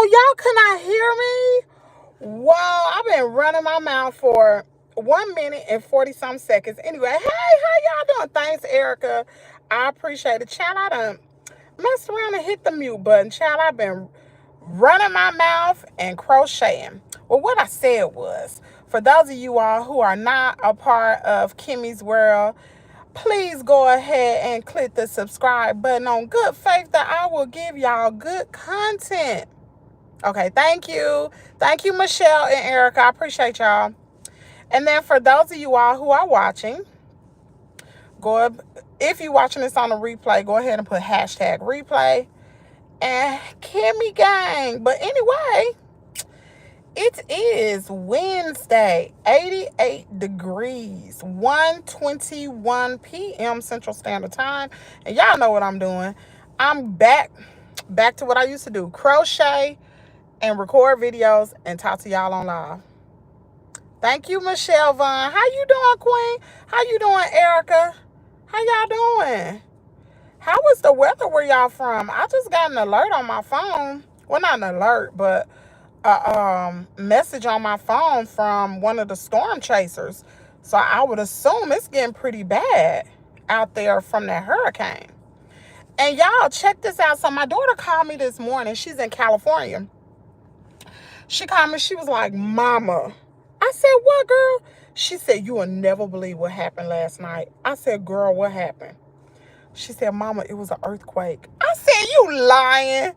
y'all cannot hear me? Wow, I've been running my mouth for 1 minute and 40 some seconds. Anyway, hey, how y'all doing? Thanks, Erica. I appreciate it. Child, I done messed around and hit the mute button. Child, I've been running my mouth and crocheting. Well, what I said was, for those of you all who are not a part of Kimmies World, please go ahead and click the subscribe button on good faith that I will give y'all good content. Okay, thank you. Thank you, Michelle and Erica. I appreciate y'all. And then for those of you all who are watching, if you're watching this on a replay, go ahead and put hashtag replay and Kimmy gang. But anyway, it is Wednesday, 88 degrees, 1:21 p.m. Central Standard Time. And y'all know what I'm doing. I'm back to what I used to do. Crochet and record videos and talk to y'all on live. Thank you, Michelle Vaughn. How you doing, Queen? How you doing, Erica? How y'all doing? How was the weather where y'all from? I just got an alert on my phone. Well, not an alert, but a message on my phone from one of the storm chasers. So I would assume it's getting pretty bad out there from that hurricane. And y'all, check this out. So my daughter called me this morning. She's in California. She called me. She was like, Mama. I said, what, girl? She said, you will never believe what happened last night. I said, girl, what happened? She said, Mama, it was an earthquake. I said, you lying.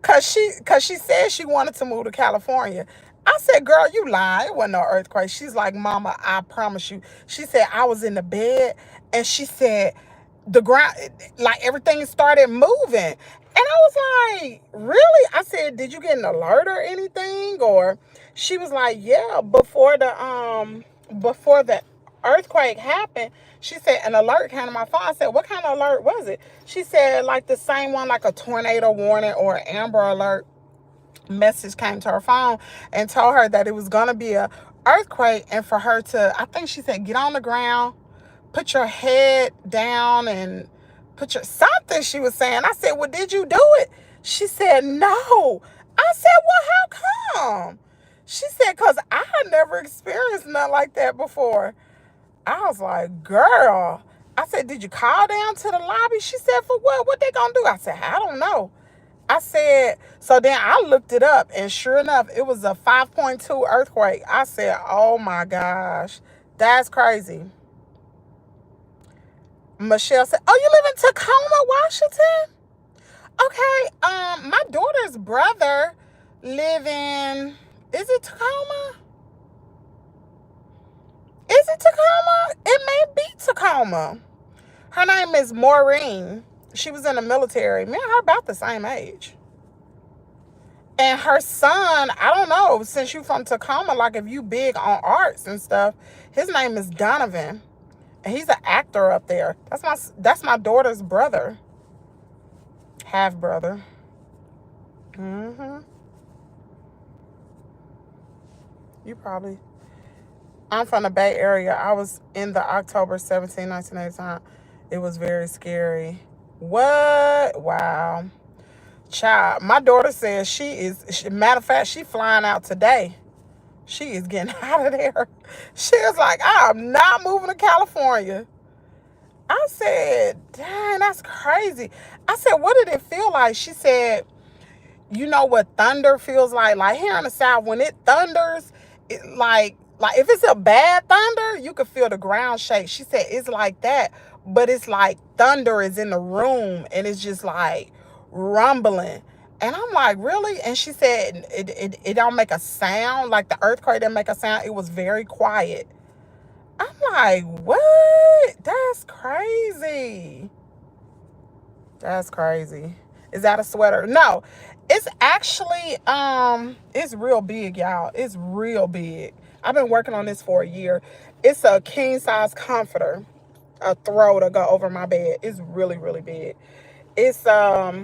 Cause she said she wanted to move to California. I said, girl, you lying. It wasn't no earthquake. She's like, Mama, I promise you. She said, I was in the bed and she said the ground, like everything started moving. And I was like, really? I said, did you get an alert or anything? Or she was like, yeah, before the earthquake happened, she said an alert came to my phone. I said, what kind of alert was it? She said, like the same one, like a tornado warning or an Amber Alert message came to her phone and told her that it was going to be a earthquake, and for her to, I think she said, get on the ground, put your head down and put your something, she was saying. I said, well, did you do it? She said, no. I said, well, how come? She said, because I had never experienced nothing like that before. I was like, girl. I said, did you call down to the lobby? She said, for what? What they gonna do? I said, I don't know. I said, so then I looked it up, and sure enough, it was a 5.2 earthquake. I said, oh my gosh, that's crazy. Michelle said, oh, you live in Tacoma, Washington? Okay, my daughter's brother live in, is it Tacoma? Is it Tacoma? It may be Tacoma. Her name is Maureen. She was in the military. Me and her about the same age. And her son, I don't know, since you from Tacoma, like if you big on arts and stuff, his name is Donovan. And he's an actor up there. That's my daughter's brother. Half brother. You probably. I'm from the Bay Area. I was in the October 17, 1989. It was very scary. What? Wow. Child, my daughter says matter of fact, she flying out today. She is getting out of there. She was like, I'm not moving to California. I said, dang, that's crazy. I said, what did it feel like? She said, you know what thunder feels like? Like here in the South, when it thunders, like if it's a bad thunder, you can feel the ground shake. She said it's like that, but it's like thunder is in the room and it's just like rumbling. And I'm like, really? And she said it don't make a sound, like the earthquake didn't make a sound. It was very quiet. I'm like, what? That's crazy. That's crazy. Is that a sweater? No. It's actually, it's real big, y'all. It's real big. I've been working on this for a year. It's a king size comforter, a throw to go over my bed. It's really, really big. It's, let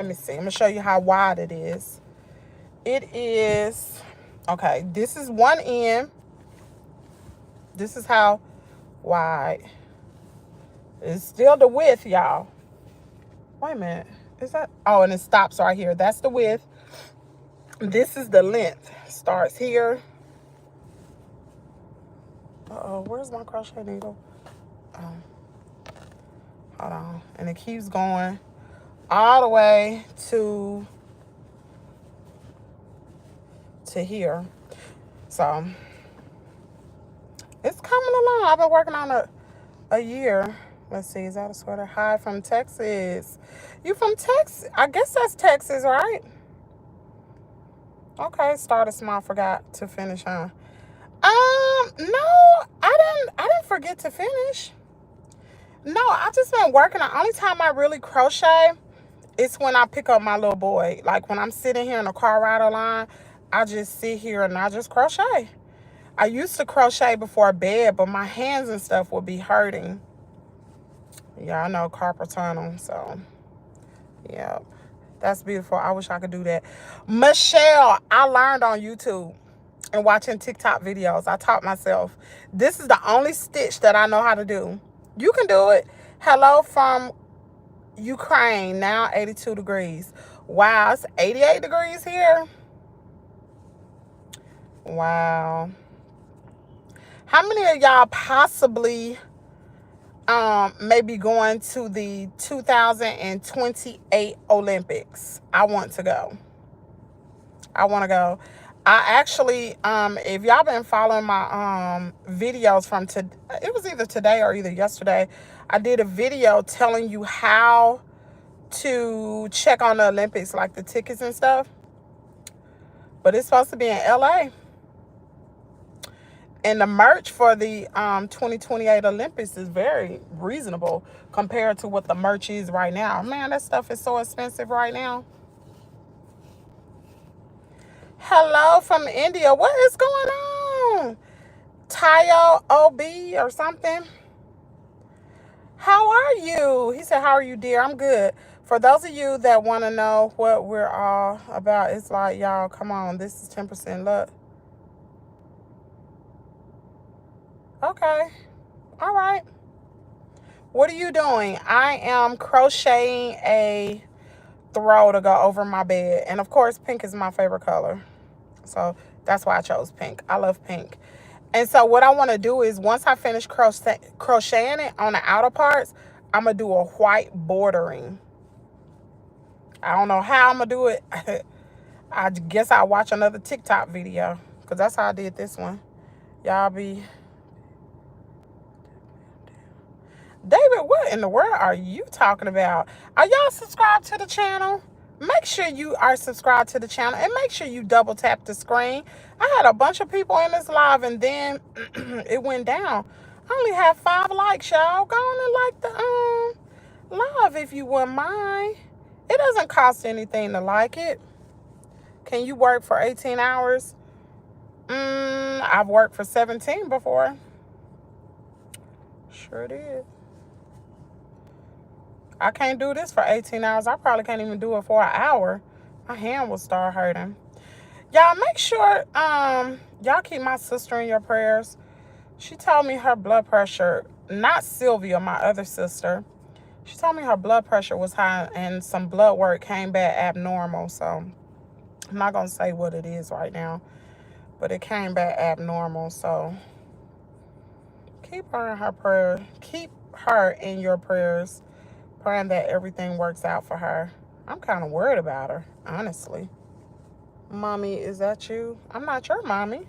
me see. I'm going to show you how wide it is. It is, okay, this is one end. This is how wide. It's still the width, y'all. Wait a minute. Is that? Oh, and it stops right here. That's the width. This is the length. Starts here. Uh-oh, where's my crochet needle? Hold on. And it keeps going all the way to here. So it's coming along. I've been working on a year. Let's see, is that a sweater? Hi from Texas. You from Texas? I guess that's Texas, right? Okay, started small, forgot to finish, huh? No, I didn't forget to finish. No, I just been working. The only time I really crochet is when I pick up my little boy. Like when I'm sitting here in the car ride line, I just sit here and I just crochet. I used to crochet before bed, but my hands and stuff would be hurting. Yeah, I know, carpal tunnel, so yeah. That's beautiful. I wish I could do that. Michelle, I learned on YouTube and watching TikTok videos. I taught myself. This is the only stitch that I know how to do. You can do it. Hello from Ukraine, now 82 degrees. Wow, it's 88 degrees here. Wow. How many of y'all possibly maybe going to the 2028 Olympics? I want to go. I want to go. I actually, if y'all been following my videos from it was either today or either yesterday, I did a video telling you how to check on the Olympics, like the tickets and stuff. But it's supposed to be in LA. And the merch for the 2028 Olympics is very reasonable compared to what the merch is right now. Man, that stuff is so expensive right now. Hello from India. What is going on? Tayo OB or something? How are you? He said, how are you, dear? I'm good. For those of you that want to know what we're all about, it's like, y'all, come on. This is 10% luck. Okay. All right. What are you doing? I am crocheting a throw to go over my bed. And, of course, pink is my favorite color. So that's why I chose pink. I love pink. And so what I want to do is once I finish crocheting it on the outer parts, I'm going to do a white bordering. I don't know how I'm going to do it. I guess I'll watch another TikTok video because that's how I did this one. Y'all be... David, what in the world are you talking about? Are y'all subscribed to the channel? Make sure you are subscribed to the channel and make sure you double tap the screen. I had a bunch of people in this live and then it went down. I only have 5 likes, y'all. Go on and like the live if you wouldn't mind. It doesn't cost anything to like it. Can you work for 18 hours? I've worked for 17 before. Sure did. I can't do this for 18 hours. I probably can't even do it for an hour. My hand will start hurting. Y'all make sure y'all keep my sister in your prayers. She told me her blood pressure, not Sylvia, my other sister. She told me her blood pressure was high and some blood work came back abnormal. So I'm not going to say what it is right now, but it came back abnormal. So keep her in her prayer. Keep her in your prayers. Praying that everything works out for her. I'm kind of worried about her, honestly. Mommy, is that you? I'm not your mommy.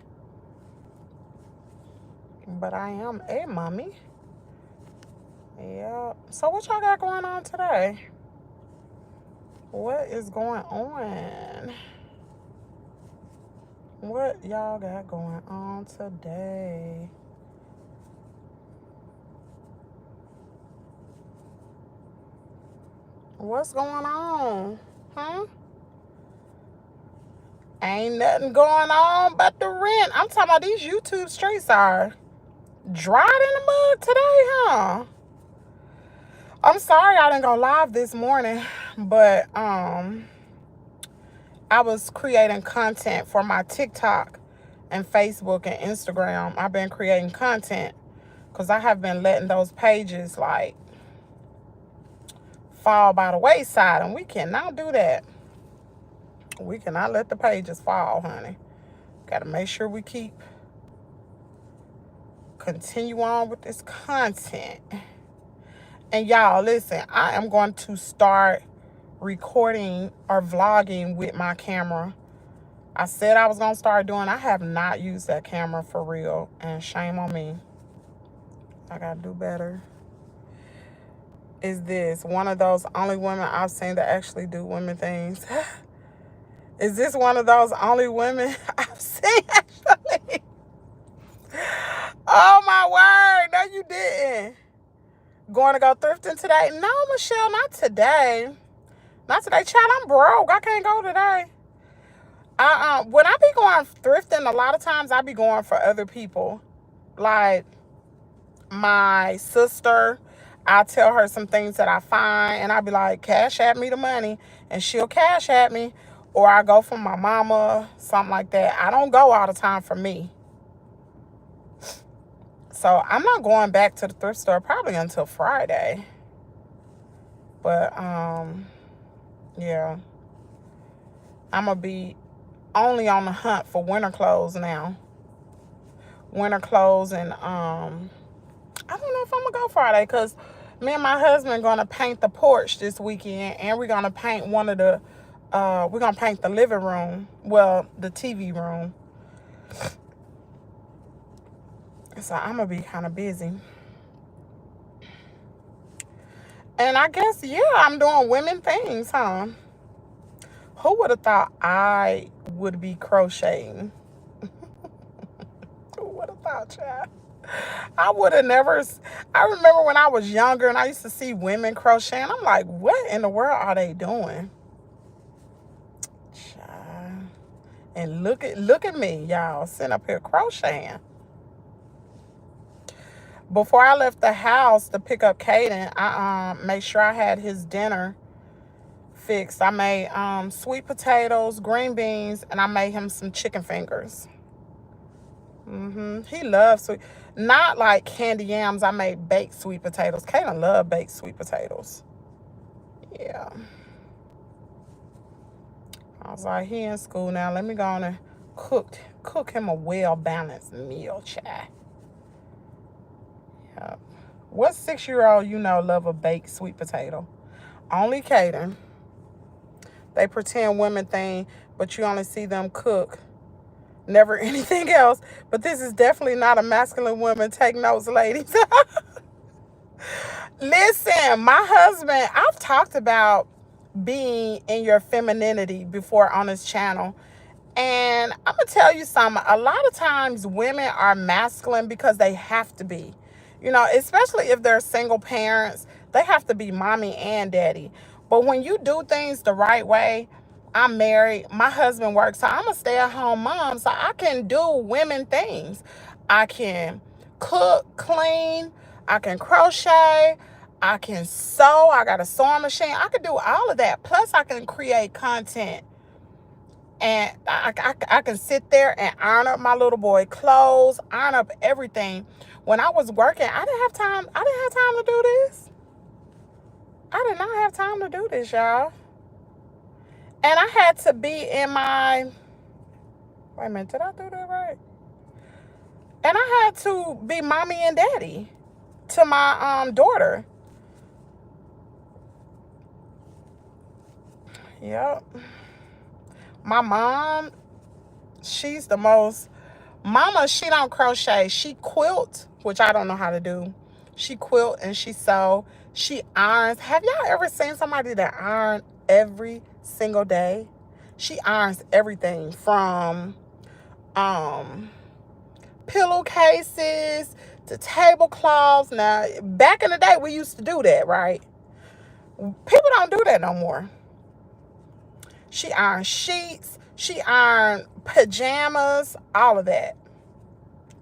But I am a mommy. Yeah. So what y'all got going on today? What is going on? What y'all got going on today? What's going on? Huh? Ain't nothing going on but the rent. I'm talking about these YouTube streets are dried in the mud today, huh? I'm sorry I didn't go live this morning, but I was creating content for my TikTok and Facebook and Instagram. I've been creating content because I have been letting those pages like fall by the wayside, and we cannot do that. We cannot let the pages fall, honey. Got to make sure we continue on with this content. And y'all, listen, I am going to start recording or vlogging with my camera. I said I was going to start doing. I have not used that camera for real. And shame on me. I got to do better. Is this one of those only women I've seen that actually do women things? Is this one of those only women I've seen actually? Oh, my word. No, you didn't. Going to go thrifting today? No, Michelle, not today. Not today. Child, I'm broke. I can't go today. When I be going thrifting, a lot of times I be going for other people. Like my sister, I tell her some things that I find, and I be like, cash at me the money, and she'll cash at me. Or I go for my mama, something like that. I don't go all the time for me. So I'm not going back to the thrift store probably until Friday. But, yeah. I'm going to be only on the hunt for winter clothes now. Winter clothes, and I don't know if I'm going to go Friday, because me and my husband are going to paint the porch this weekend, and we're going to paint we're going to paint the living room, well, the TV room. So I'm going to be kind of busy. And I guess, yeah, I'm doing women things, huh? Who would have thought I would be crocheting? Who would have thought, child? I would have never. I remember when I was younger and I used to see women crocheting. I'm like, what in the world are they doing? Child. And look at me, y'all, sitting up here crocheting. Before I left the house to pick up Caden, I made sure I had his dinner fixed. I made sweet potatoes, green beans, and I made him some chicken fingers. He loves sweet, not like candy yams. I made baked sweet potatoes. Caden love baked sweet potatoes. Yeah. I was like, he in school now. Let me go on and cook him a well-balanced meal, child. Yeah. What 6-year-old you know love a baked sweet potato? Only Caden. They pretend women thing, but you only see them cook. Never anything else. But this is definitely not a masculine woman. Take notes, ladies. Listen, my husband, I've talked about being in your femininity before on this channel. And I'm going to tell you something. A lot of times women are masculine because they have to be. You know, especially if they're single parents, they have to be mommy and daddy. But when you do things the right way, I'm married, my husband works, so I'm a stay-at-home mom, so I can do women things. I can cook, clean, I can crochet, I can sew, I got a sewing machine. I can do all of that. Plus, I can create content. And I can sit there and iron up my little boy clothes, iron up everything. When I was working, I didn't have time to do this. I did not have time to do this, y'all. And I had to be in my, wait a minute, did I do that right? And I had to be mommy and daddy to my daughter. Yep. My mom, she's the most, mama, she don't crochet. She quilt, which I don't know how to do. She quilt and she sew. She irons. Have y'all ever seen somebody that iron every single day? She irons everything from pillowcases to tablecloths. Now, back in the day, we used to do that, right? People don't do that no more. She ironed sheets. She ironed pajamas. All of that.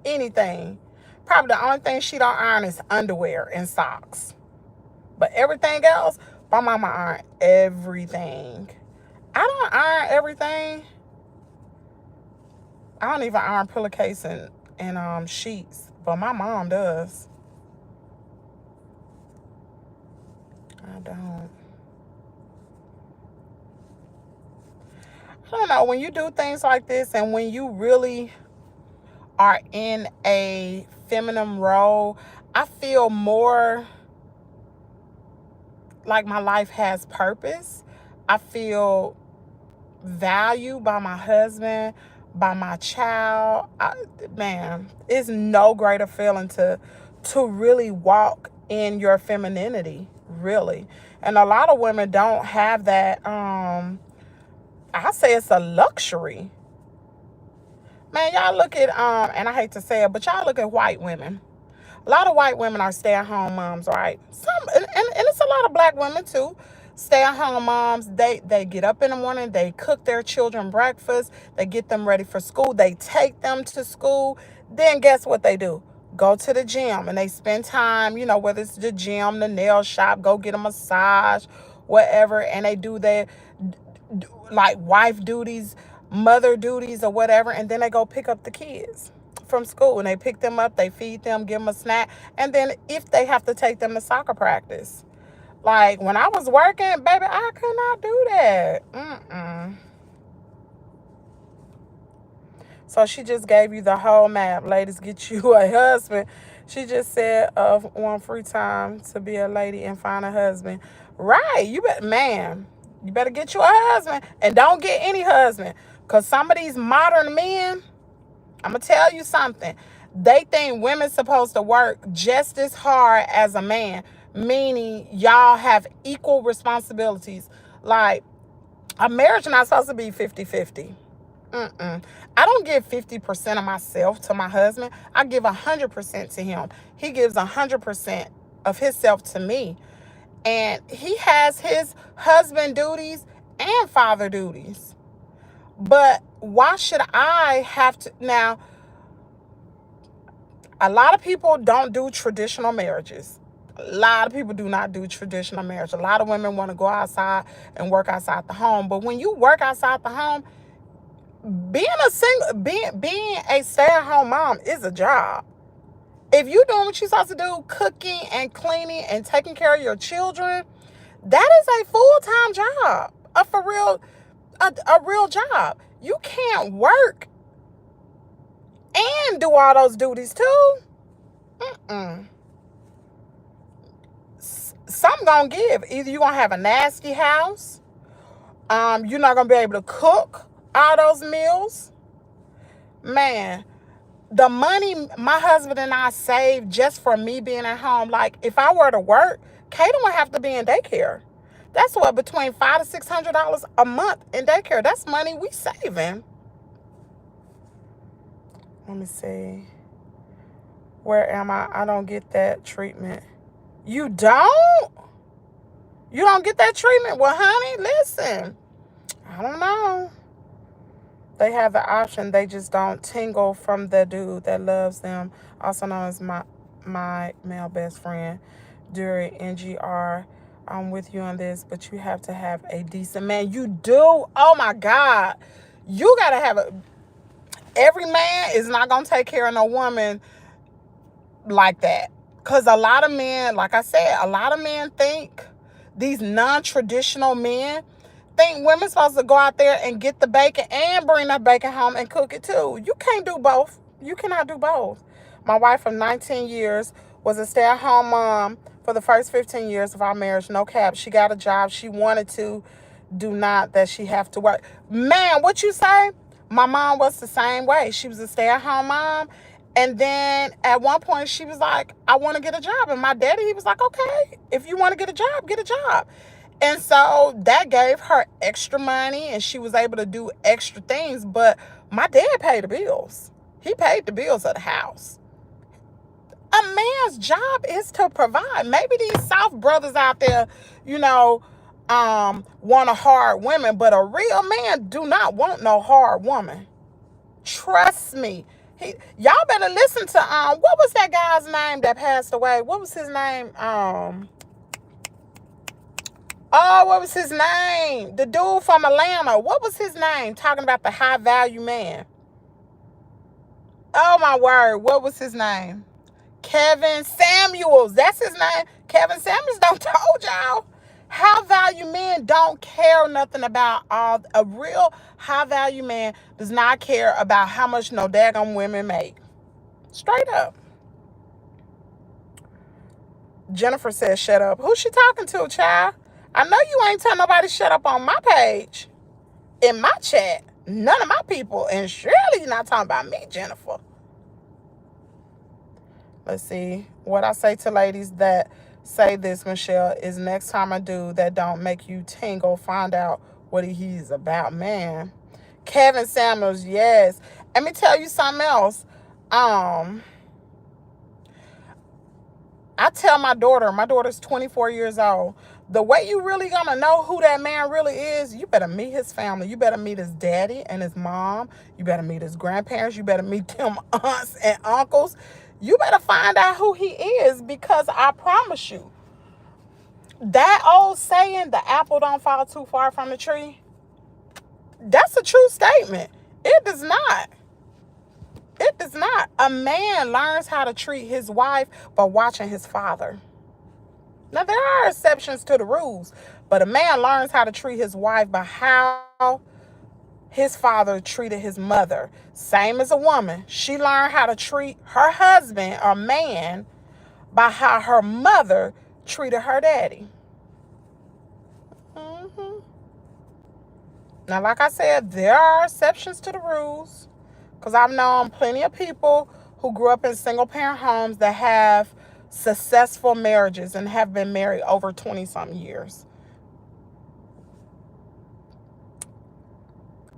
Anything. Probably the only thing she don't iron is underwear and socks. But everything else, my mama iron everything. I don't iron everything. I don't even iron pillowcase and sheets, but my mom does. I don't. I don't know, when you do things like this and when you really are in a feminine role, I feel more like my life has purpose. I feel valued by my husband, by my child. Man, it's no greater feeling to really walk in your femininity, really. And a lot of women don't have that. I say it's a luxury. Man, y'all look at and I hate to say it, but y'all look at white women. A lot of white women are stay-at-home moms, right? And it's a lot of black women too. Stay-at-home moms, they get up in the morning, they cook their children breakfast, they get them ready for school, they take them to school. Then guess what they do? Go to the gym and they spend time, you know, whether it's the gym, the nail shop, go get a massage, whatever, and they do their like wife duties, mother duties or whatever, and then they go pick up the kids from school and they pick them up, they feed them, give them a snack, and then if they have to take them to soccer practice. Like when I was working, baby, I could not do that. So she just gave you the whole map. Ladies, get you a husband. She just said one free time to be a lady and find a husband. Right, you better get you a husband, and don't get any husband, because some of these modern men, I'm going to tell you something. They think women's supposed to work just as hard as a man, meaning y'all have equal responsibilities. Like, a marriage is not supposed to be 50-50. I don't give 50% of myself to my husband. I give 100% to him. He gives 100% of himself to me. And he has his husband duties and father duties. But why should I have to? Now, a lot of people don't do traditional marriages. A lot of people do not do traditional marriage. A lot of women want to go outside and work outside the home. But when you work outside the home, being a stay-at-home mom is a job. If you're doing what you're supposed to do, cooking and cleaning and taking care of your children, that is a full-time job. A real job. You can't work and do all those duties too. Some gonna give. Either you're gonna have a nasty house, you're not gonna be able to cook all those meals. Man, the money my husband and I saved just for me being at home, like if I were to work, Caden would have to be in daycare. That's what, between $500 to $600 a month in daycare. That's money we saving. Let me see. Where am I? I don't get that treatment. You don't? You don't get that treatment? Well, honey, listen. I don't know. They have the option. They just don't tingle from the dude that loves them, also known as my male best friend, Dury NGR. I'm with you on this, but you have to have a decent man. You do? Oh, my God. You got to have a... Every man is not going to take care of no woman like that. Because a lot of men, like I said, a lot of men think, these non-traditional men, think women's supposed to go out there and get the bacon and bring that bacon home and cook it too. You can't do both. You cannot do both. My wife of 19 years was a stay-at-home mom for the first 15 years of our marriage. No cap. She got a job. She wanted to. Do not that she have to work. Man, what you say? My mom was the same way. She was a stay-at-home mom. And then at one point she was like, I want to get a job. And my daddy, he was like, okay, if you want to get a job, get a job. And so that gave her extra money and she was able to do extra things. But my dad paid the bills. He paid the bills of the house. A man's job is to provide. Maybe these soft brothers out there, want a hard woman, but a real man do not want no hard woman. Trust me. Y'all better listen to what was that guy's name that passed away? What was his name? What was his name? The dude from Atlanta. What was his name? Talking about the high value man. Oh my word. What was his name? Kevin Samuels. That's his name. Kevin Samuels done told y'all. High value men don't care nothing about all. A real high value man does not care about how much no daggone women make. Straight up. Jennifer says, shut up. Who's she talking to, child? I know you ain't telling nobody shut up on my page. In my chat. None of my people. And surely you're not talking about me, Jennifer. Let's see. What I say to ladies that say this, Michelle, is next time a dude that don't make you tingle, find out what he's about. Man. Kevin Samuels, yes. Let me tell you something else. I tell my daughter's 24 years old, the way you really gonna know who that man really is, you better meet his family. You better meet his daddy and his mom. You better meet his grandparents. You better meet them aunts and uncles. You better find out who he is, because I promise you, that old saying, the apple don't fall too far from the tree, that's a true statement. It does not. It does not. A man learns how to treat his wife by watching his father. Now, there are exceptions to the rules, but a man learns how to treat his wife by how his father treated his mother. Same as a woman. She learned how to treat her husband or man by how her mother treated her daddy. Now, like I said, there are exceptions to the rules, because I've known plenty of people who grew up in single-parent homes that have successful marriages and have been married over 20-something years.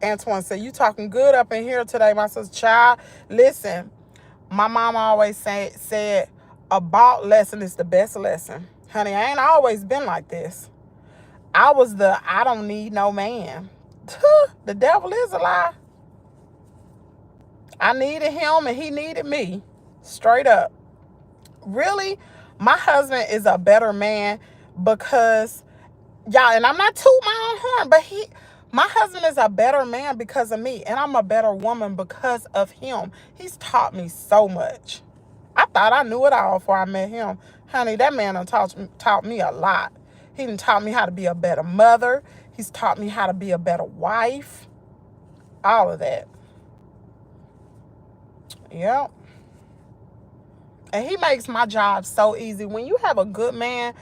Antoine said, you talking good up in here today, my sister. Child, listen, my mama always said, a bought lesson is the best lesson. Honey, I ain't always been like this. I was I don't need no man. The devil is a lie. I needed him and he needed me. Straight up. Really, my husband is a better man because, y'all, and I'm not tooting my own horn, but my husband is a better man because of me, and I'm a better woman because of him. He's taught me so much. I thought I knew it all before I met him. Honey, that man done taught me a lot. He done taught me how to be a better mother. He's taught me how to be a better wife. All of that. Yep. And he makes my job so easy. When you have a good man,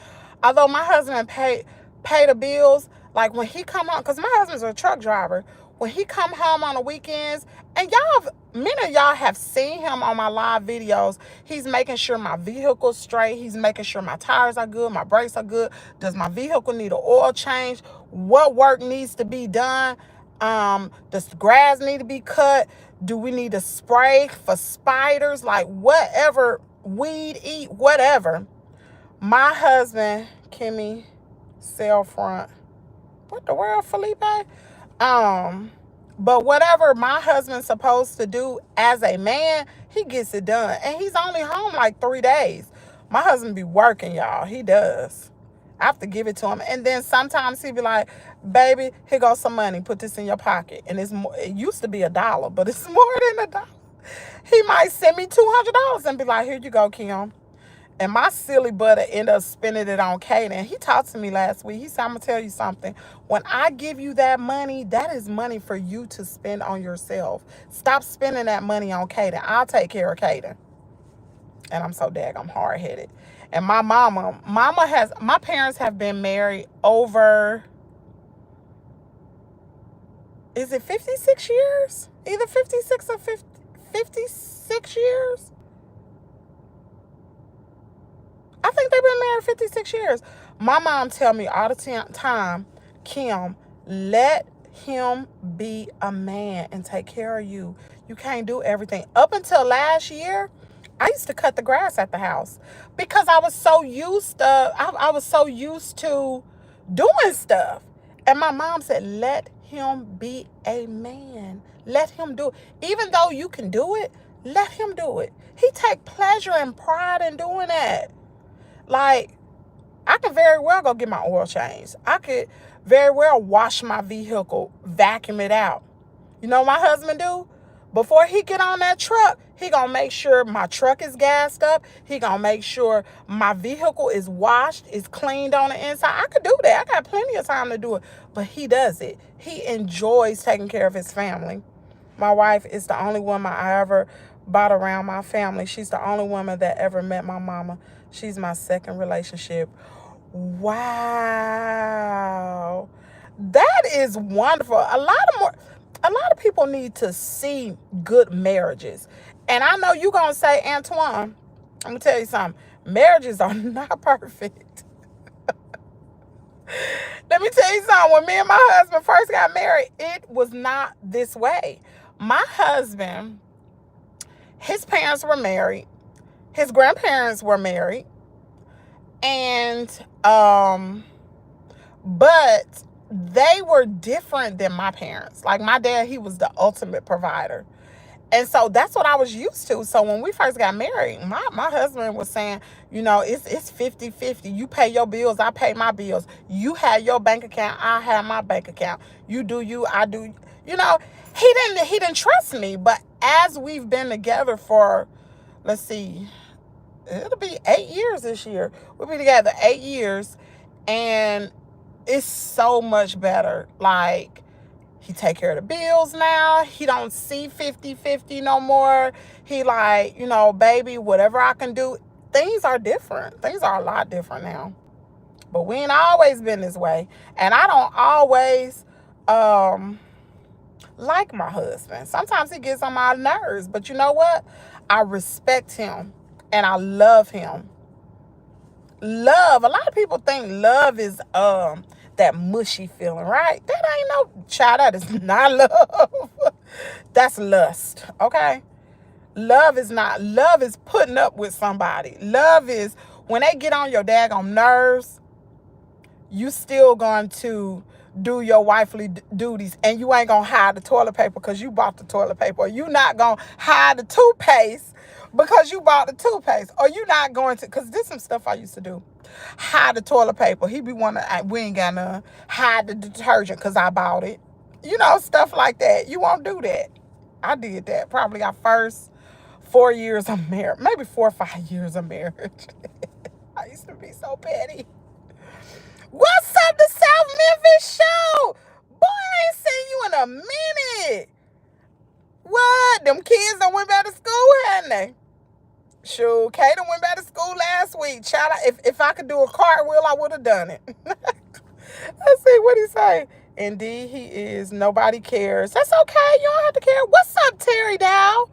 although my husband pay the bills, like when he come home, because my husband's a truck driver, when he come home on the weekends, and many of y'all have seen him on my live videos, he's making sure my vehicle's straight. He's making sure my tires are good, my brakes are good. Does my vehicle need an oil change? What work needs to be done? Does the grass need to be cut? Do we need to spray for spiders? Like whatever, weed, eat, whatever. My husband, Kimmy, sell front. What the world, Felipe? But whatever my husband's supposed to do as a man, he gets it done. And he's only home like 3 days. My husband be working, y'all. He does. I have to give it to him. And then sometimes he be like, baby, here goes some money. Put this in your pocket. And it used to be $1, but it's more than $1. He might send me $200 and be like, here you go, Kim. And my silly butt end up spending it on Caden. He talked to me last week. He said, I'm going to tell you something. When I give you that money, that is money for you to spend on yourself. Stop spending that money on Caden. I'll take care of Caden. And I'm so daggone hard-headed. And my my parents have been married over, is it 56 years? Either 56 or 56 years? I think they've been married 56 years. My mom tell me all the time, Kim, let him be a man and take care of you. You can't do everything. Up until last year, I used to cut the grass at the house because I was so used to doing stuff. And my mom said, let him be a man. Let him do it. Even though you can do it, let him do it. He take pleasure and pride in doing that. Like, I could very well go get my oil changed. I could very well wash my vehicle, vacuum it out. You know what my husband do? Before he get on that truck, he gonna make sure my truck is gassed up. He gonna make sure my vehicle is washed, is cleaned on the inside. I could do that. I got plenty of time to do it. But he does it. He enjoys taking care of his family. My wife is the only woman I ever brought around my family. She's the only woman that ever met my mama. She's my second relationship. Wow. That is wonderful. A lot of people need to see good marriages. And I know you're going to say, Antoine, I'm going to tell you something. Marriages are not perfect. Let me tell you something. When me and my husband first got married, it was not this way. My husband, his parents were married. His grandparents were married. And, but they were different than my parents. Like my dad, he was the ultimate provider. And so that's what I was used to. So when we first got married, my husband was saying, you know, it's 50-50. You pay your bills, I pay my bills. You have your bank account, I have my bank account. You do you, I do. You know, he didn't trust me. But as we've been together for, let's see, it'll be 8 years this year. We'll be together 8 years. And it's so much better. Like, he take care of the bills now. He don't see 50-50 no more. He like, you know, baby, whatever I can do. Things are different. Things are a lot different now. But we ain't always been this way. And I don't always like my husband. Sometimes he gets on my nerves. But you know what? I respect him. And I love him. Love. A lot of people think love is that mushy feeling, right? That ain't no child. That is not love. That's lust. Okay. Love is not. Love is putting up with somebody. Love is when they get on your daggone nerves, you still going to do your wifely duties, and you ain't gonna hide the toilet paper because you bought the toilet paper, or you not gonna hide the toothpaste because you bought the toothpaste, or you not going to, because this is some stuff I used to do. Hide the toilet paper. He be wanting, we ain't got none. Hide the detergent because I bought it. You know, stuff like that. You won't do that. I did that probably our first 4 years of marriage, maybe 4 or 5 years of marriage. I used to be so petty. What's up, the South Memphis show? Boy, I ain't seen you in a minute. What? Them kids done went back to school, hadn't they? Sure, Caden went back to school last week. Child, if I could do a cartwheel, I would have done it. Let's see what he say. Indeed, he is. Nobody cares. That's okay. You don't have to care. What's up, Terry Dow?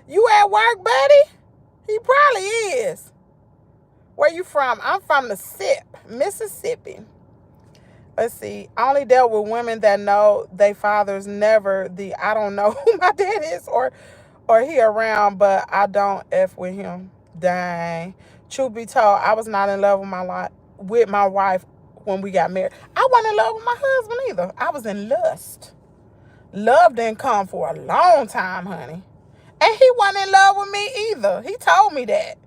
You at work, buddy? He probably is. Where you from? I'm from the SIP, Mississippi. Let's see. I only dealt with women that know they fathers, never the I don't know who my dad is or he around, but I don't F with him. Dang. Truth be told, I was not in love with my wife when we got married. I wasn't in love with my husband either. I was in lust. Love didn't come for a long time, honey. And he wasn't in love with me either. He told me that.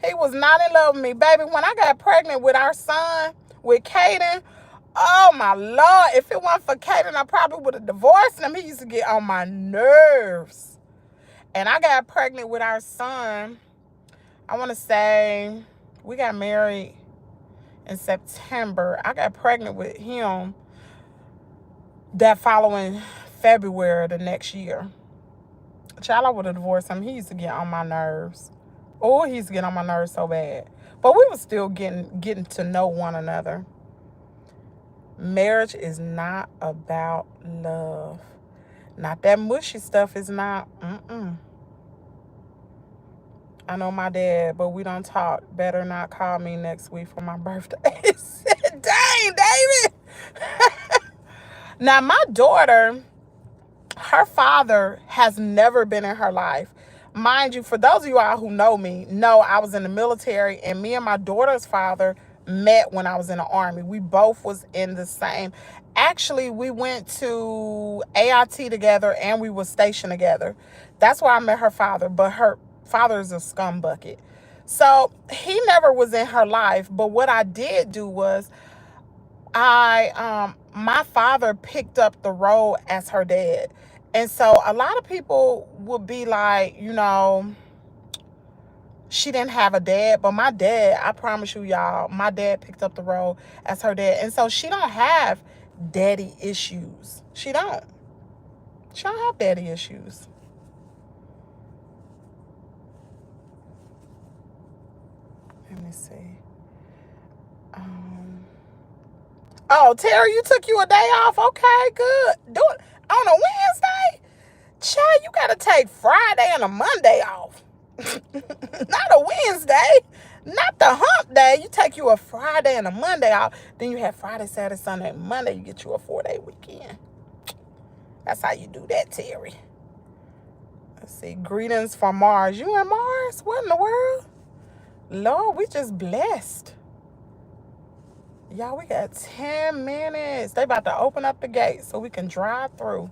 He was not in love with me. Baby, when I got pregnant with our son, with Caiden, oh my Lord, if it wasn't for Caiden, I probably would have divorced him. He used to get on my nerves. And I got pregnant with our son. I want to say we got married in September. I got pregnant with him that following February the next year. Child, I would have divorced him. He used to get on my nerves. Oh, he used to get on my nerves so bad. But we were still getting to know one another. Marriage is not about love. Not that mushy stuff is not. I know my dad, but we don't talk. Better not call me next week for my birthday. Dang, David. Now, my daughter, her father has never been in her life. Mind you, for those of you all who know me, know I was in the military, and me and my daughter's father met when I was in the Army. We both was in the same. Actually, we went to AIT together, and we were stationed together. That's why I met her father, but her father is a scum bucket. So he never was in her life, but what I did do was my father picked up the role as her dad. And so a lot of people would be like, you know, she didn't have a dad, but my dad, I promise you, y'all, my dad picked up the role as her dad. And so she don't have daddy issues. She don't have daddy issues. Let me see. Oh, Terry, you took you a day off. Okay, good. Do it on a Wednesday. Child, you got to take Friday and a Monday off. Not a Wednesday. Not the hump day. You take you a Friday and a Monday off. Then you have Friday, Saturday, Sunday, and Monday. You get you a 4-day weekend. That's how you do that, Terry. Let's see. Greetings from Mars. You and Mars? What in the world? Lord, we just blessed. Y'all, we got 10 minutes. They about to open up the gate so we can drive through.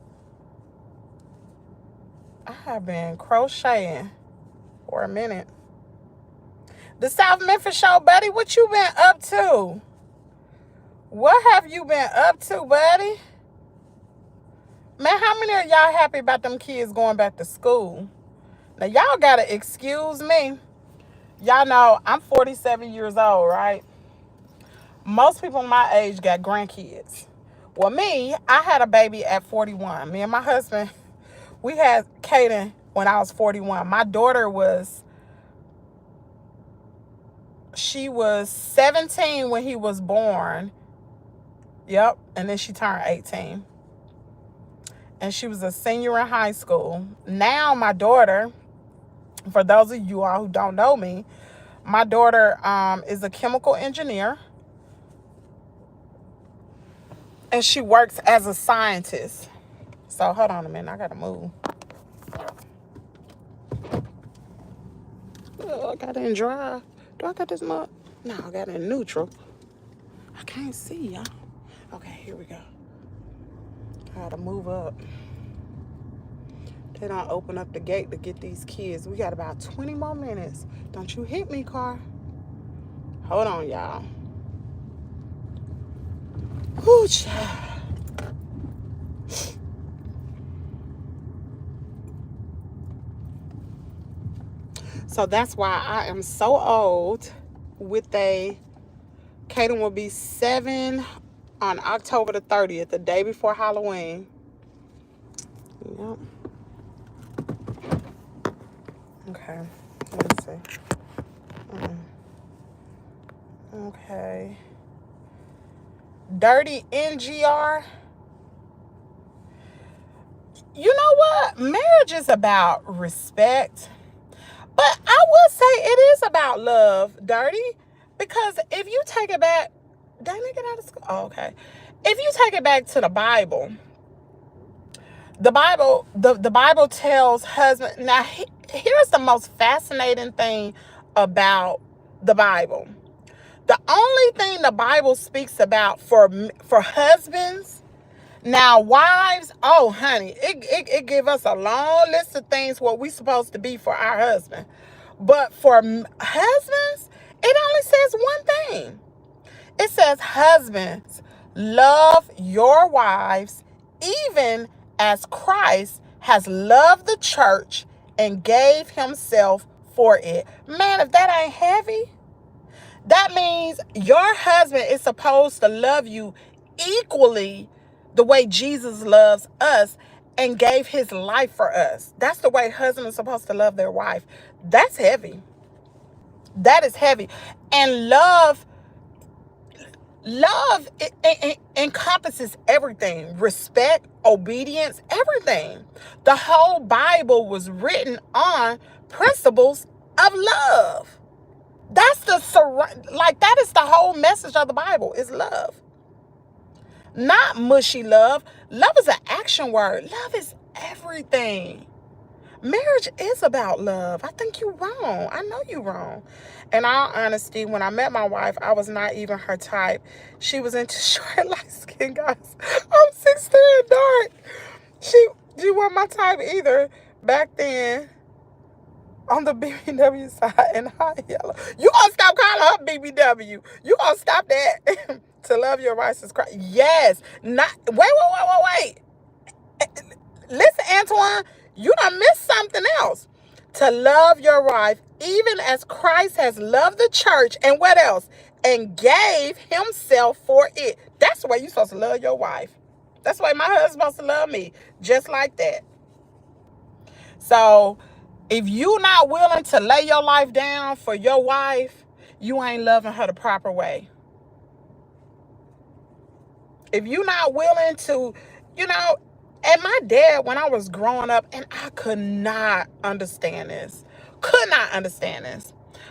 I have been crocheting for a minute. The South Memphis show, buddy. What you been up to? What have you been up to, buddy? Man, how many of y'all happy about them kids going back to school? Now, y'all got to excuse me. Y'all know I'm 47 years old, right? Most people my age got grandkids. Well, me, I had a baby at 41. Me and my husband, we had Caden when I was 41. My daughter she was 17 when he was born. Yep. And then she turned 18. And she was a senior in high school. Now my daughter, for those of you all who don't know me, my daughter is a chemical engineer. And she works as a scientist. So hold on a minute. I got to move. Oh, I got it in drive. Do I got this mug? No, I got it in neutral. I can't see, y'all. Okay, here we go. I got to move up. They don't open up the gate to get these kids. We got about 20 more minutes. Don't you hit me, car. Hold on, y'all. Whoo, child. So that's why I am so old with Caden will be 7 on October the 30th, the day before Halloween. Yep. Okay, let me see. Okay. Dirty NGR. You know what? Marriage is about respect. But I would say it is about love, Dirty. Because if you take it back, did I get out of school? Oh, okay. If you take it back to the Bible the Bible tells husband. Now, here's the most fascinating thing about the Bible. The only thing the Bible speaks about for husbands. Now, wives, oh, honey, it give us a long list of things what we supposed to be for our husband. But for husbands, it only says one thing. It says, husbands, love your wives, even as Christ has loved the church and gave himself for it. Man, if that ain't heavy, that means your husband is supposed to love you equally the way Jesus loves us and gave his life for us. That's the way husbands are supposed to love their wife. That's heavy. That is heavy. And love it encompasses everything. Respect, obedience, everything. The whole Bible was written on principles of love. That's that is the whole message of the Bible is love. Not mushy love. Love is an action word. Love is everything. Marriage is about love. I think you're wrong. I know you're wrong. In all honesty, when I met my wife, I was not even her type. She was into short, light skin guys. I'm 16 and dark. She wasn't my type either back then. On the BBW side and hot yellow. You gonna stop calling her BBW. You gonna stop that. To love your wife is Christ. Yes. Not wait. Listen, Antoine, you done missed something else. To love your wife, even as Christ has loved the church, and what else? And gave himself for it. That's the way you're supposed to love your wife. That's the way my husband's supposed to love me. Just like that. So, if you're not willing to lay your life down for your wife, you ain't loving her the proper way. If you're not willing to, you know, and my dad, when I was growing up, and I could not understand this,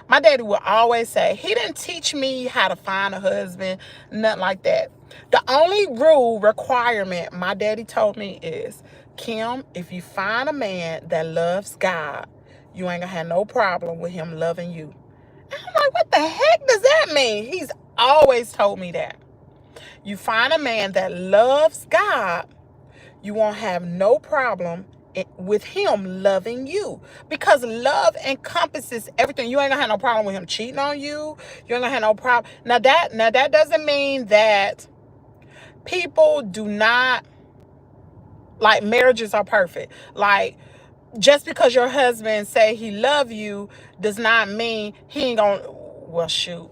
My daddy would always say, he didn't teach me how to find a husband, nothing like that. The only requirement my daddy told me is, Kim, if you find a man that loves God, you ain't gonna have no problem with him loving you. And I'm like, what the heck does that mean? He's always told me that. You find a man that loves God, you won't have no problem with him loving you, because love encompasses everything. You ain't gonna have no problem with him cheating on you. You ain't gonna have no problem. Now that doesn't mean that people do not, like, marriages are perfect. Like, just because your husband say he love you does not mean he ain't gonna, well, shoot.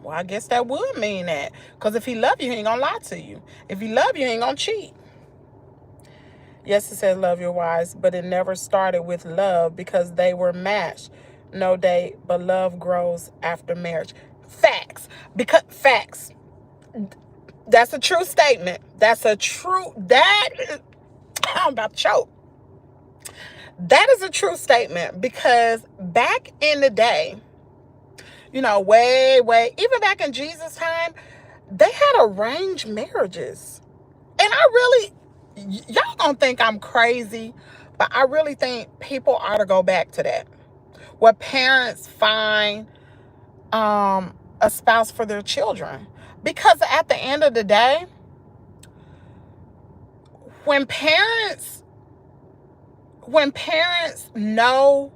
Well, I guess that would mean that. Because if he love you, he ain't gonna lie to you. If he love you, he ain't gonna cheat. Yes, it says love your wives, but it never started with love because they were matched. No date, but love grows after marriage. Facts. Facts. That's a true statement. I'm about to choke. That is a true statement, because back in the day, you know, even back in Jesus' time, they had arranged marriages. And y'all gonna think I'm crazy, but I really think people ought to go back to that, where parents find a spouse for their children. Because at the end of the day, when parents know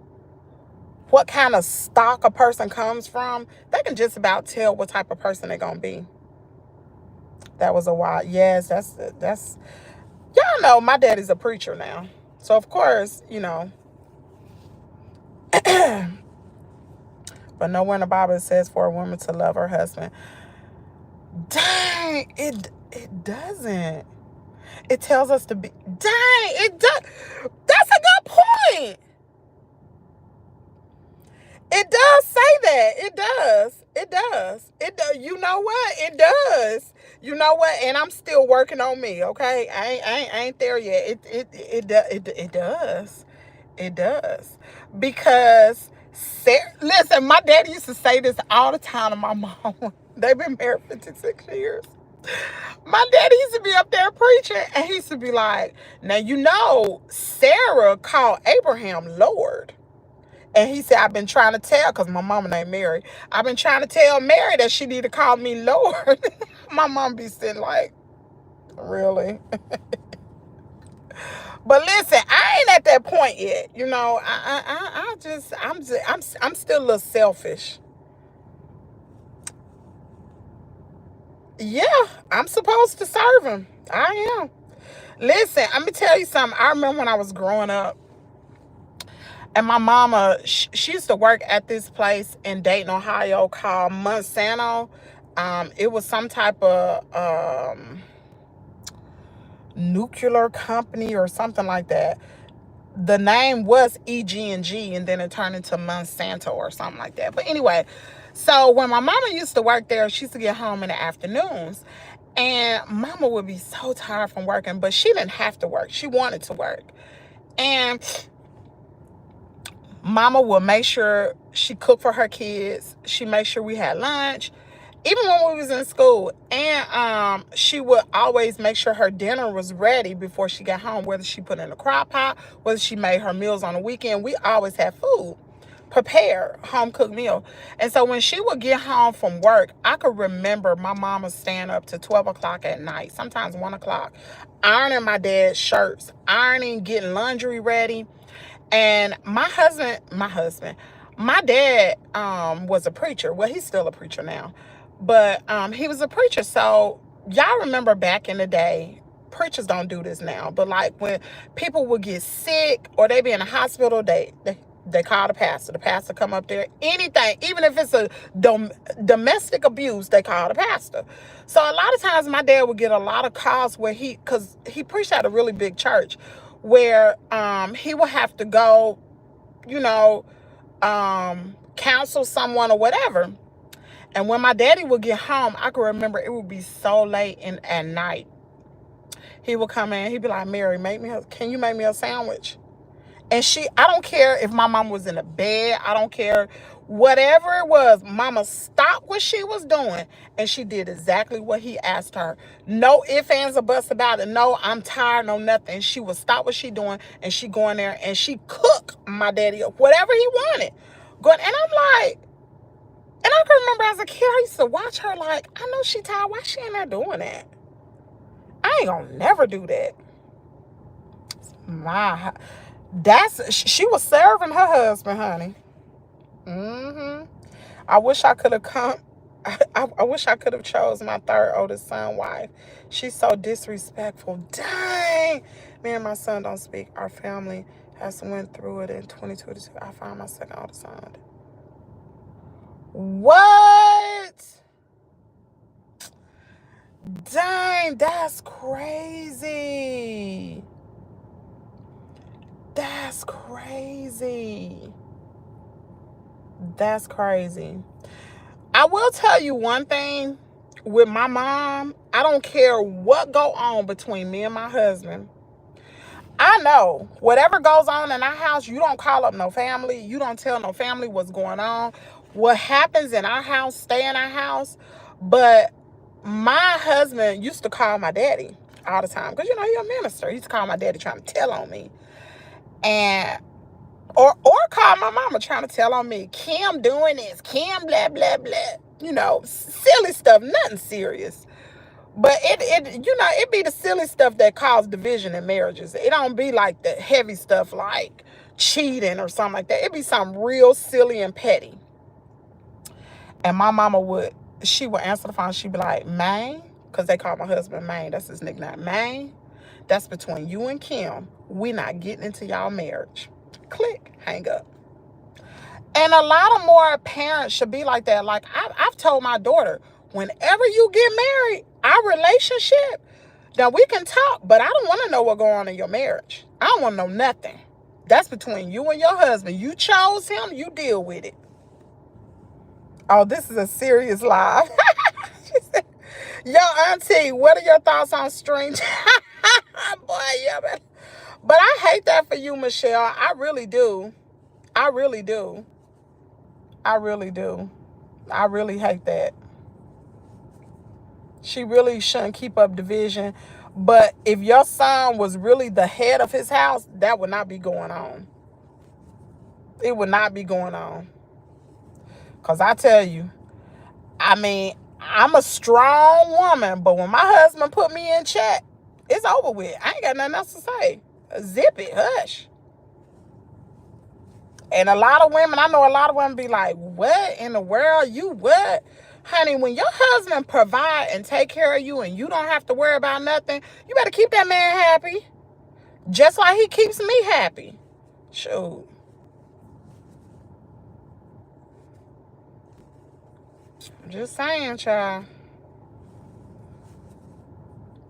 what kind of stock a person comes from, they can just about tell what type of person they're gonna be. That was a while. Yes, that's y'all know my daddy's a preacher now. So of course, you know. But nowhere in the Bible it says for a woman to love her husband. Dang, it doesn't. It tells us to be, dang, it does. That's a good point. It does say that. It does. It does. It does. You know what? It does. You know what? And I'm still working on me. Okay, I ain't there yet. It does. It does. Because listen, my daddy used to say this all the time to my mom. They've been married 56 years. My daddy used to be up there preaching, and he used to be like, now, you know, Sarah called Abraham Lord. And he said, I've been trying to tell, because my mama named Mary, I've been trying to tell Mary that she need to call me Lord. My mom be sitting like, really? But listen, I ain't at that point yet. You know, I'm still a little selfish. Yeah, I'm supposed to serve him. I am. Listen, let me tell you something. I remember when I was growing up, and my mama, she used to work at this place in Dayton, Ohio called Monsanto. It was some type of nuclear company or something like that. The name was EG&G, and then it turned into Monsanto or something like that. But anyway, so when my mama used to work there, she used to get home in the afternoons. And mama would be so tired from working, but she didn't have to work. She wanted to work. And mama would make sure she cooked for her kids. She made sure we had lunch, even when we was in school. And she would always make sure her dinner was ready before she got home, whether she put it in a crock pot, whether she made her meals on the weekend. We always had food prepared, home cooked meal. And so when she would get home from work, I could remember my mama staying up to 12 o'clock at night, sometimes 1 o'clock, ironing my dad's shirts, getting laundry ready. And my dad was a preacher. Well, he's still a preacher now, but he was a preacher. So y'all remember back in the day, preachers don't do this now, but like when people will get sick or they be in the hospital, they call the pastor. The pastor come up there. Anything, even if it's a domestic abuse, they call the pastor. So a lot of times my dad would get a lot of calls where because he preached at a really big church, where he would have to go, you know, counsel someone or whatever. And when my daddy would get home, I could remember it would be so late at night. He would come in. He'd be like, Mary, can you make me a sandwich? And I don't care if my mom was in the bed. I don't care. Whatever it was, mama stopped what she was doing. And she did exactly what he asked her. No ifs, ands, or buts about it. No, I'm tired, no nothing. She would stop what she doing. And she go in there and she cook my daddy up whatever he wanted. And I'm like, and I can remember as a kid, I used to watch her like, I know she tired. Why she in there doing that? I ain't gonna never do that. She was serving her husband, honey. I wish I could have come. I wish I could have chose my third oldest son wife. She's so disrespectful. Dang. Me and my son don't speak. Our family has went through it in 2022. I found my second oldest son. What? Dang, that's crazy. That's crazy. That's crazy. I will tell you one thing with my mom. I don't care what go on between me and my husband. I know whatever goes on in our house, you don't call up no family. You don't tell no family what's going on. What happens in our house, stay in our house. But my husband used to call my daddy all the time because, you know, he's a minister. He used to call my daddy trying to tell on me. And or call my mama trying to tell on me. Kim doing this. Kim blah, blah, blah. You know, silly stuff. Nothing serious. But it be the silly stuff that cause division in marriages. It don't be like the heavy stuff like cheating or something like that. It be something real silly and petty. And my mama she would answer the phone. She'd be like, man, because they call my husband man. That's his nickname. Man, that's between you and Kim. We not getting into y'all marriage. Click, hang up. And a lot of more parents should be like that. Like I've told my daughter, whenever you get married, our relationship, now we can talk, but I don't want to know what's going on in your marriage. I don't want to know nothing. That's between you and your husband. You chose him, you deal with it. Oh, this is a serious live. She said, yo, auntie, what are your thoughts on strange? Boy, yeah, man. But I hate that for you, Michelle. I really do. I really do. I really do. I really hate that. She really shouldn't keep up division. But if your son was really the head of his house, that would not be going on. It would not be going on. Because I tell you, I mean, I'm a strong woman, but when my husband put me in check, it's over with. I ain't got nothing else to say. Zip it, hush. And I know a lot of women be like, what in the world? You what? Honey, when your husband provide and take care of you and you don't have to worry about nothing, you better keep that man happy. Just like he keeps me happy. Shoot. I'm just saying, child.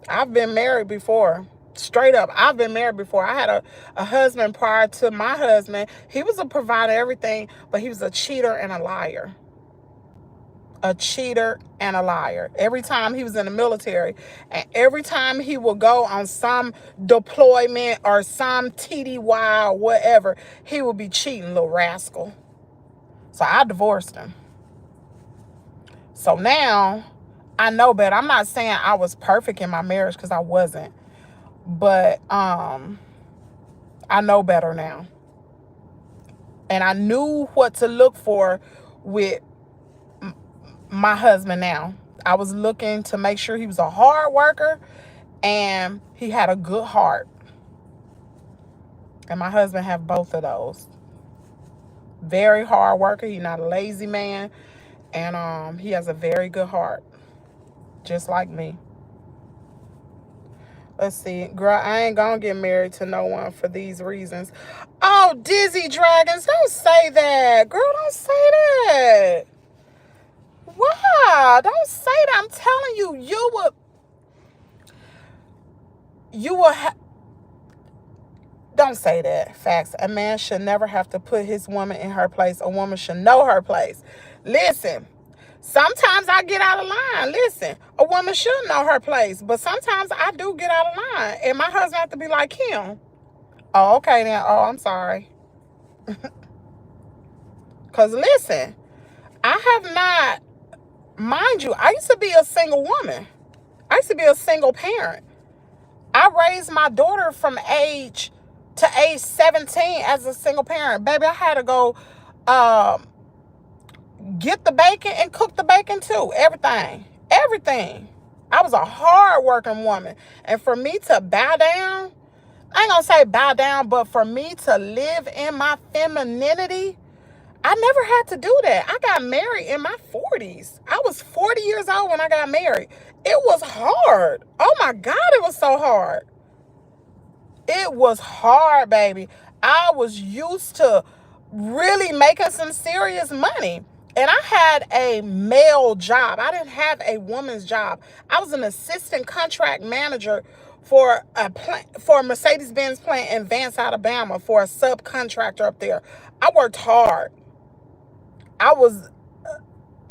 I've been married before. Straight up, I've been married before. I had a husband prior to my husband. He was a provider, everything, but he was a cheater and a liar. A cheater and a liar. Every time he was in the military, and every time he would go on some deployment or some TDY or whatever, he would be cheating, little rascal. So I divorced him. So now I know better. I'm not saying I was perfect in my marriage because I wasn't. But I know better now. And I knew what to look for with my husband now. I was looking to make sure he was a hard worker and he had a good heart. And my husband have both of those. Very hard worker. He's not a lazy man. And he has a very good heart. Just like me. Let's see. Girl, I ain't gonna get married to no one for these reasons. Oh, Dizzy Dragons, don't say that. Girl, don't say that. Why? Don't say that. I'm telling you, you will don't say that. Facts. A man should never have to put his woman in her place. A woman should know her place. Listen, sometimes I get out of line. Listen, a woman should know her place, but sometimes I do get out of line. And my husband have to be like, Kim. Oh, okay then. Oh, I'm sorry. Because listen, I have not, mind you, I used to be a single woman. I used to be a single parent. I raised my daughter from age 17 as a single parent. Baby, I had to go get the bacon and cook the bacon too. Everything. I was a hard-working woman. And for me to bow down, I ain't gonna say bow down, but for me to live in my femininity, I never had to do that. I got married in my 40s. I was 40 years old when I got married. It was hard. Oh my God, it was so hard. It was hard, baby. I was used to really making some serious money. And I had a male job. I didn't have a woman's job. I was an assistant contract manager for a Mercedes-Benz plant in Vance, Alabama, for a subcontractor up there. I worked hard. I was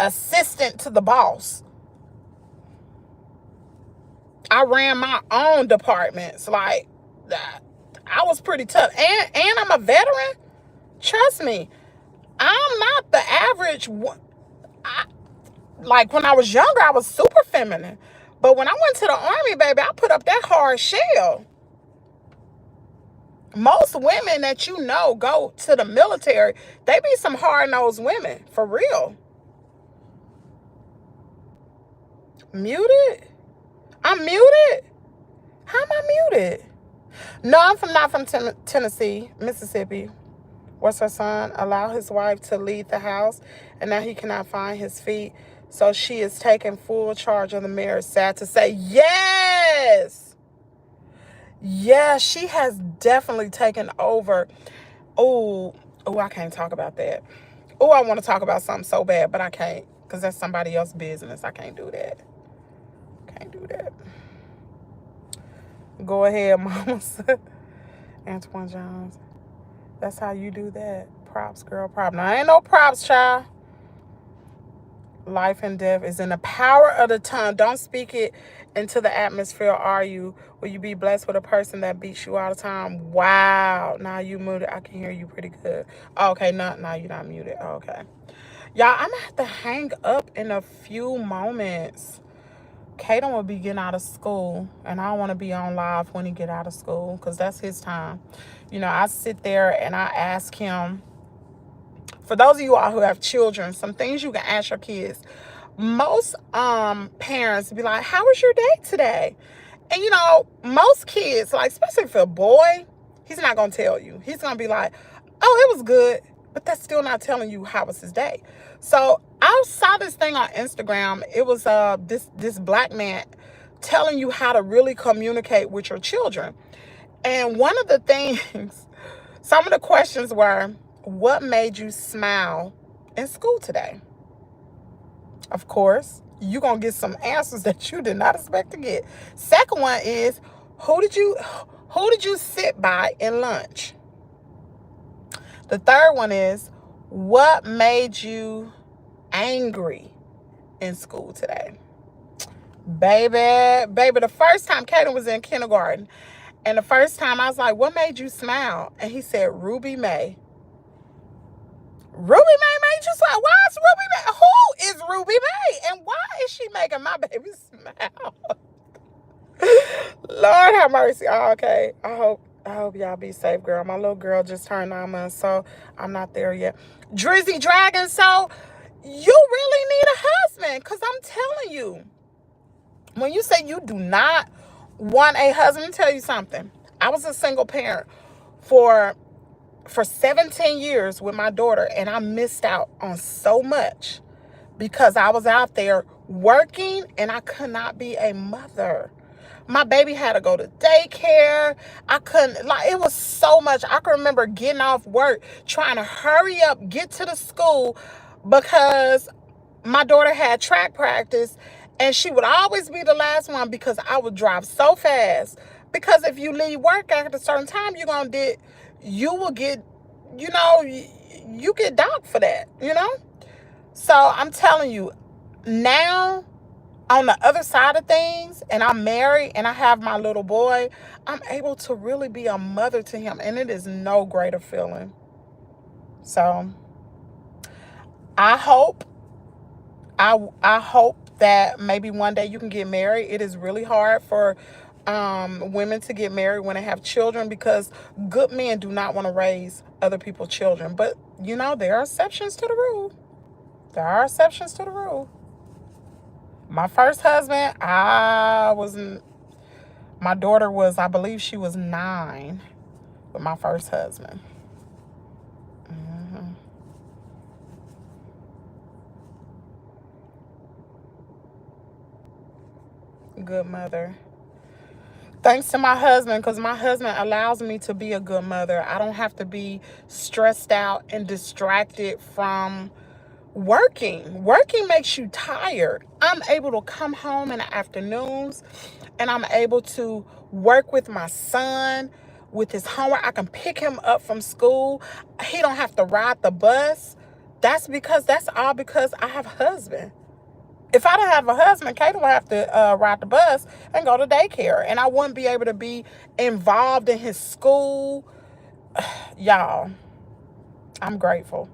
assistant to the boss. I ran my own departments. Like, I was pretty tough. And I'm a veteran. Trust me, I'm not the average. Like, when I was younger, I was super feminine. But when I went to the army, baby, I put up that hard shell. Most women that you know go to the military, they be some hard-nosed women, for real. Muted? I'm muted? How am I muted? No, not from Tennessee, Mississippi. Was her son allow his wife to leave the house, and now he cannot find his feet, so she is taking full charge of the marriage. Sad to say, yes. Yes, she has definitely taken over. Oh, I can't talk about that. Oh, I want to talk about something so bad, but I can't, because that's somebody else's business. I can't do that. Can't do that. Go ahead, Mama. Antoine Jones. That's how you do that. Props, girl, props. Now, ain't no props, child. Life and death is in the power of the tongue. Don't speak it into the atmosphere, are you? Will you be blessed with a person that beats you all the time? Wow. Now you muted. I can hear you pretty good. Oh, okay, no, you're not muted. Oh, okay. Y'all, I'm going to have to hang up in a few moments. Caden will be getting out of school, and I don't want to be on live when he get out of school, because that's his time. You know, I sit there and I ask him, for those of you all who have children, some things you can ask your kids. Most parents be like, how was your day today? And, you know, most kids, like, especially for a boy, he's not going to tell you. He's going to be like, oh, it was good. But that's still not telling you how was his day. So I saw this thing on Instagram. It was this black man telling you how to really communicate with your children. And one of the things, some of the questions were, what made you smile in school today? Of course, you're going to get some answers that you did not expect to get. Second one is, who did you sit by in lunch? The third one is, what made you angry in school today? Baby, the first time Caden was in kindergarten, and the first time I was like, what made you smile? And he said, Ruby May. Ruby May made you smile? Why is Ruby May? Who is Ruby May? And why is she making my baby smile? Lord have mercy. Oh, okay. I hope y'all be safe, girl. My little girl just turned 9 months, so I'm not there yet. Drizzy Dragon, so you really need a husband, because I'm telling you, when you say you do not want a husband, let me tell you something. I was a single parent for 17 years with my daughter, and I missed out on so much because I was out there working and I could not be a mother. My baby had to go to daycare. I couldn't, like, it was so much. I can remember getting off work, trying to hurry up, get to the school because my daughter had track practice, and she would always be the last one because I would drive so fast. Because if you leave work at a certain time, you will get, you get docked for that, So I'm telling you, now on the other side of things, and I'm married and I have my little boy, I'm able to really be a mother to him, and it is no greater feeling. So I hope that maybe one day you can get married. It is really hard for women to get married when they have children, because good men do not want to raise other people's children. But there are exceptions to the rule. There are exceptions to the rule. My first husband, my daughter was, I believe she was 9 with my first husband. Good mother. Thanks to my husband, because my husband allows me to be a good mother. I don't have to be stressed out and distracted from working. Working makes you tired. I'm able to come home in the afternoons, and I'm able to work with my son with his homework. I can pick him up from school. He don't have to ride the bus. That's all because I have a husband. If I didn't have a husband, Caden would have to ride the bus and go to daycare, and I wouldn't be able to be involved in his school. Y'all, I'm grateful.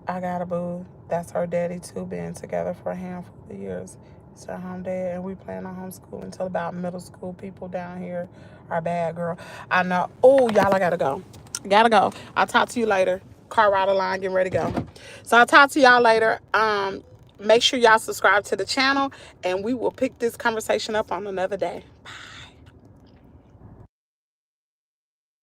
I got a boo. That's her daddy too. Been together for a handful of years. It's her home dad, and we plan on homeschooling until about middle school. People down here are bad, girl. I know. Oh, y'all, I gotta go. I'll talk to you later. Car ride line, getting ready to go. So I'll talk to y'all later. Make sure y'all subscribe to the channel, and we will pick this conversation up on another day. Bye.